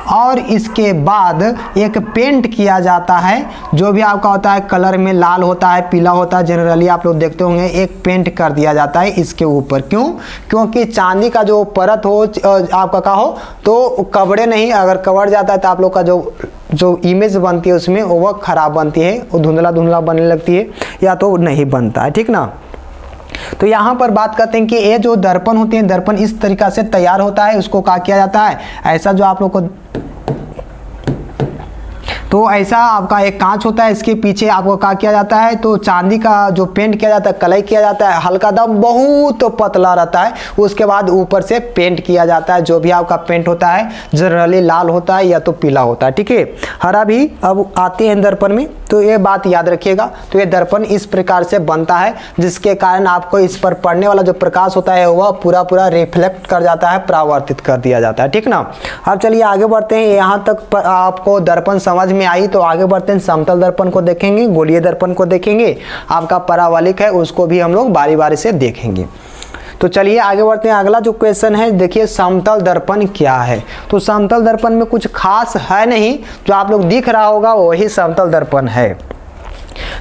और इसके बाद एक पेंट किया जाता है, जो भी आपका होता है कलर में लाल होता है, पीला होता है, जनरली आप लोग देखते होंगे, एक पेंट कर दिया जाता है इसके ऊपर। क्यों? क्योंकि चांदी का जो परत हो आपका क्या हो, तो कवड़े नहीं, अगर कवर जाता है तो आप लोग का जो इमेज बनती है उसमें वो खराब बनती है, वो धुंधला धुंधला बनने लगती है, या तो नहीं बनता है, ठीक ना। तो यहाँ पर बात करते हैं कि ये जो दर्पण होते हैं, दर्पण इस तरीका से तैयार होता है, उसको क्या किया जाता है, ऐसा जो आप लोग को, तो ऐसा आपका एक कांच होता है, इसके पीछे आपको क्या किया जाता है, तो चांदी का जो पेंट किया जाता है, कलई किया जाता है, हल्का दम बहुत पतला रहता है, उसके बाद ऊपर से पेंट किया जाता है। जो भी आपका पेंट होता है जनरली लाल होता है या तो पीला होता है, ठीक है। हरा भी अब आते हैं दर्पण में, तो ये बात याद रखिएगा। तो ये दर्पण इस प्रकार से बनता है, जिसके कारण आपको इस पर पड़ने वाला जो प्रकाश होता है वह पूरा रिफ्लेक्ट कर जाता है, परावर्तित कर दिया जाता है, ठीक ना। अब चलिए आगे बढ़ते हैं, यहाँ तक आपको दर्पण समझ में आई, तो आगे बढ़ते हैं, समतल दर्पण को देखेंगे, गोलीय दर्पण को देखेंगे, आपका पैराबोलिक है उसको भी हम लोग बारी बारी से देखेंगे। तो चलिए आगे बढ़ते हैं। अगला जो क्वेश्चन है, देखिए समतल दर्पण क्या है। तो समतल दर्पण में कुछ खास है नहीं, जो आप लोग दिख रहा होगा वही समतल दर्पण है।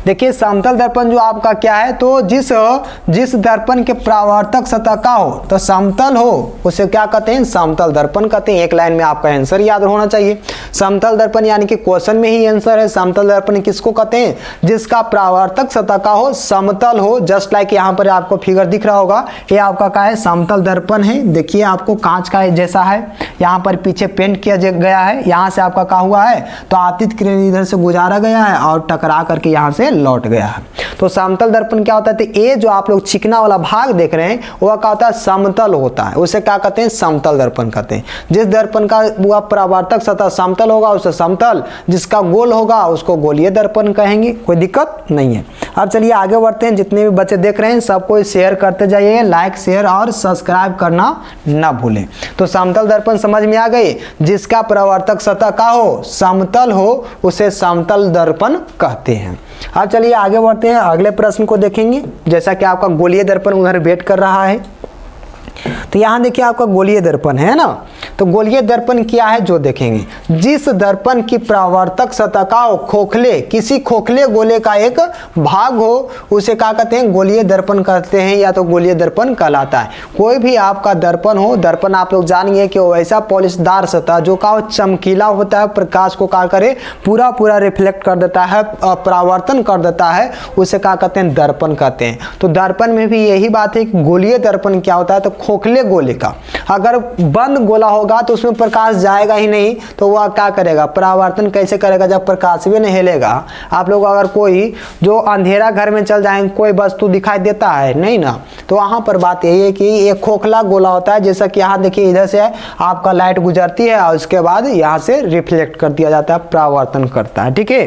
देखिए समतल दर्पण जो आपका क्या है, तो जिस दर्पण के परावर्तक सतह का हो, तो समतल हो, उसे क्या कहते हैं, समतल दर्पण कहते हैं। एक लाइन में आपका आंसर याद होना चाहिए। समतल दर्पण यानी कि क्वेश्चन में ही आंसर है। समतल दर्पण किसको कहते हैं, जिसका परावर्तक सतह का हो, समतल हो। जस्ट लाइक यहाँ पर आपको फिगर दिख रहा होगा, ये आपका क्या है, समतल दर्पण है। देखिए आपको कांच का जैसा है, यहाँ पर पीछे पेंट किया गया है, यहाँ से आपका क्या हुआ है, तो आपतित किरण इधर से गुजारा गया है और टकरा करके यहाँ से लौट गया है। तो समतल दर्पण क्या होता है, तो ये जो आप लोग चिकना वाला भाग देख रहे हैं वह क्या होता है, समतल होता है, उसे क्या कहते हैं, समतल दर्पण कहते हैं। जिस दर्पण का वह परावर्तक सतह समतल होगा उसे समतल, जिसका गोल होगा उसको गोलीय दर्पण कहेंगे। कोई दिक्कत नहीं है। अब चलिए आगे बढ़ते हैं। जितने भी बच्चे देख रहे हैं सबको शेयर करते जाइए, लाइक शेयर और सब्सक्राइब करना ना भूलें। तो समतल दर्पण समझ में आ गई, जिसका परावर्तक सतह का हो, समतल हो, उसे समतल दर्पण कहते हैं। अब चलिए आगे बढ़ते हैं, अगले प्रश्न को देखेंगे। जैसा कि आपका गोलीय दर्पण उधर वेट कर रहा है, तो यहाँ देखिए आपका गोलीय दर्पण है ना। तो गोलीय दर्पण क्या है जो देखेंगे। जिस दर्पण की परावर्तक सतह का खोखले, किसी खोखले गोले का एक भाग हो उसे क्या कहते हैं, गोलीय दर्पण कहते हैं या तो गोलीय दर्पण कहलाता है। कोई भी आपका दर्पण हो, दर्पण आप लोग जानिए कि वो ऐसा पॉलिशदार सतह जो का चमकीला होता है, प्रकाश को क्या करे पूरा रिफ्लेक्ट कर देता है, परावर्तन कर देता है, उसे क्या कहते हैं, दर्पण कहते हैं। तो दर्पण में भी यही बात है कि गोलीय दर्पण क्या होता है, तो खोखले गोले का अगर बंद गोला होगा तो उसमें प्रकाश जाएगा ही नहीं, तो वह क्या करेगा, परावर्तन कैसे करेगा, जब प्रकाश भी नहीं हिलेगा। आप लोग अगर कोई जो अंधेरा घर में चल जाएंगे, कोई वस्तु दिखाई देता है नहीं ना, तो वहां पर बात यही है कि एक खोखला गोला होता है, जैसा कि यहाँ देखिए इधर से आपका लाइट गुजरती है और उसके बाद यहाँ से रिफ्लेक्ट कर दिया जाता है, परावर्तन करता है। ठीक है,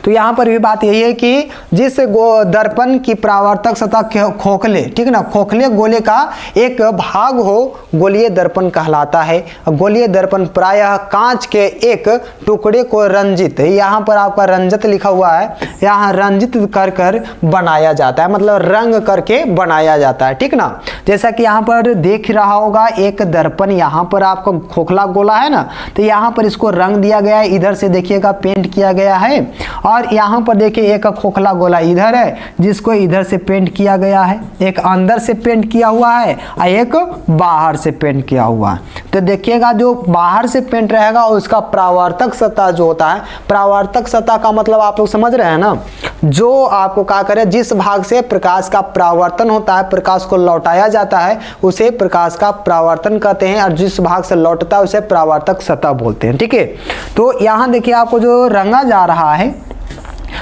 तो यहाँ पर भी बात यही है कि जिस दर्पण की परावर्तक सतह खोखले, ठीक है ना, खोखले गोले का एक भाग हो गोलीय दर्पण कहलाता है। गोलीय दर्पण प्रायः कांच के एक टुकड़े को रंजित, यहाँ पर आपका रंजित लिखा हुआ है, यहाँ रंजित कर बनाया जाता है, मतलब रंग करके बनाया जाता है। ठीक ना, जैसा कि यहाँ पर देख रहा होगा एक दर्पण, यहाँ पर आपका खोखला गोला है ना, तो यहाँ पर इसको रंग दिया गया है, इधर से देखिएगा पेंट किया गया है, और यहाँ पर देखिए एक खोखला गोला इधर है जिसको इधर से पेंट किया गया है, एक अंदर से पेंट किया हुआ है और एक बाहर से पेंट किया हुआ है। तो देखिएगा जो बाहर से पेंट रहेगा उसका परावर्तक सतह जो होता है, परावर्तक सतह का मतलब आप लोग समझ रहे हैं ना, जो आपको क्या करे, जिस भाग से प्रकाश का परावर्तन होता है, प्रकाश को लौटाया जाता है, उसे प्रकाश का परावर्तन कहते हैं, और जिस भाग से लौटता है उसे परावर्तक सतह बोलते हैं। ठीक है, तो यहाँ देखिए आपको जो रंगा जा रहा है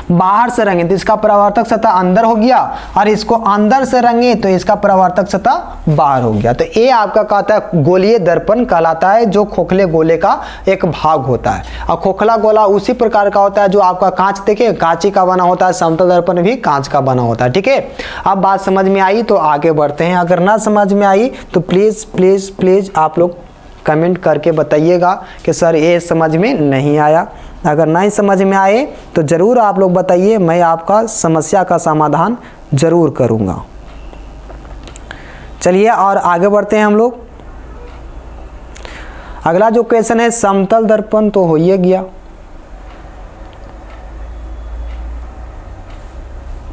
बाहर से रंगे तो इसका परावर्तक सतह अंदर हो गया, और इसको अंदर से रंगे तो इसका परावर्तक सतह बाहर हो गया। तो ये आपका कहता है गोलीय दर्पण कहलाता है, जो खोखले गोले का एक भाग होता है। और खोखला गोला उसी प्रकार का होता है जो आपका कांच, देखिए कांच का बना होता है, समतल दर्पण भी कांच का बना होता है। ठीक है, अब बात समझ में आई तो आगे बढ़ते हैं। अगर ना समझ में आई तो प्लीज प्लीज प्लीज आप लोग कमेंट करके बताइएगा कि सर ये समझ में नहीं आया। अगर नहीं समझ में आए तो ज़रूर आप लोग बताइए, मैं आपका समस्या का समाधान ज़रूर करूँगा। चलिए और आगे बढ़ते हैं हम लोग। अगला जो क्वेश्चन है, समतल दर्पण तो हो ही गया,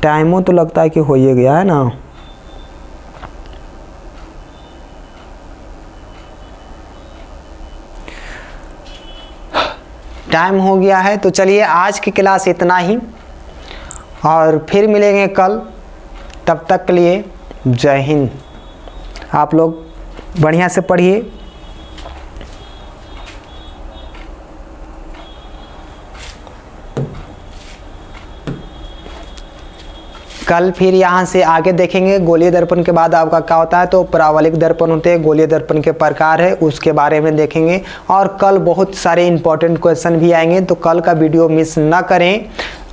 टाइमों तो लगता है कि हो ही गया है ना। टाइम हो गया है, तो चलिए आज की क्लास इतना ही, और फिर मिलेंगे कल। तब तक के लिए जय हिंद। आप लोग बढ़िया से पढ़िए। कल फिर यहाँ से आगे देखेंगे गोलीय दर्पण के बाद आपका क्या होता है, तो परावलिक दर्पण होते हैं, गोलीय दर्पण के प्रकार है उसके बारे में देखेंगे। और कल बहुत सारे इंपॉर्टेंट क्वेश्चन भी आएंगे, तो कल का वीडियो मिस ना करें।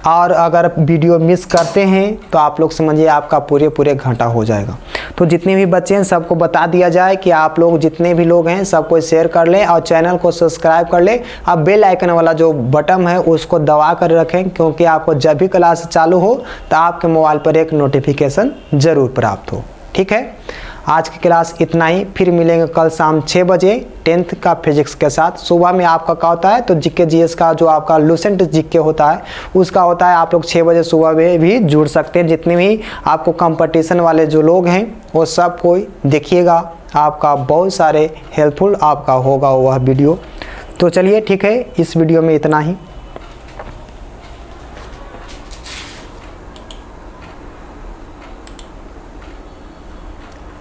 और अगर वीडियो मिस करते हैं तो आप लोग समझिए आपका पूरे घंटा हो जाएगा। तो जितने भी बच्चे हैं सबको बता दिया जाए कि आप लोग जितने भी लोग हैं सबको शेयर कर लें और चैनल को सब्सक्राइब कर लें। अब बेल आइकन वाला जो बटन है उसको दबा कर रखें, क्योंकि आपको जब भी क्लास चालू हो तो आपके मोबाइल पर एक नोटिफिकेशन ज़रूर प्राप्त हो। ठीक है, आज की क्लास इतना ही, फिर मिलेंगे कल शाम 6 बजे 10th का फिजिक्स के साथ। सुबह में आपका क्या होता है, तो जीके जीएस का जो आपका लूसेंट जीके होता है उसका होता है, आप लोग 6 बजे सुबह में भी जुड़ सकते हैं। जितने भी आपको कंपटीशन वाले जो लोग हैं वो सब कोई देखिएगा, आपका बहुत सारे हेल्पफुल आपका होगा वह वीडियो। तो चलिए ठीक है, इस वीडियो में इतना ही।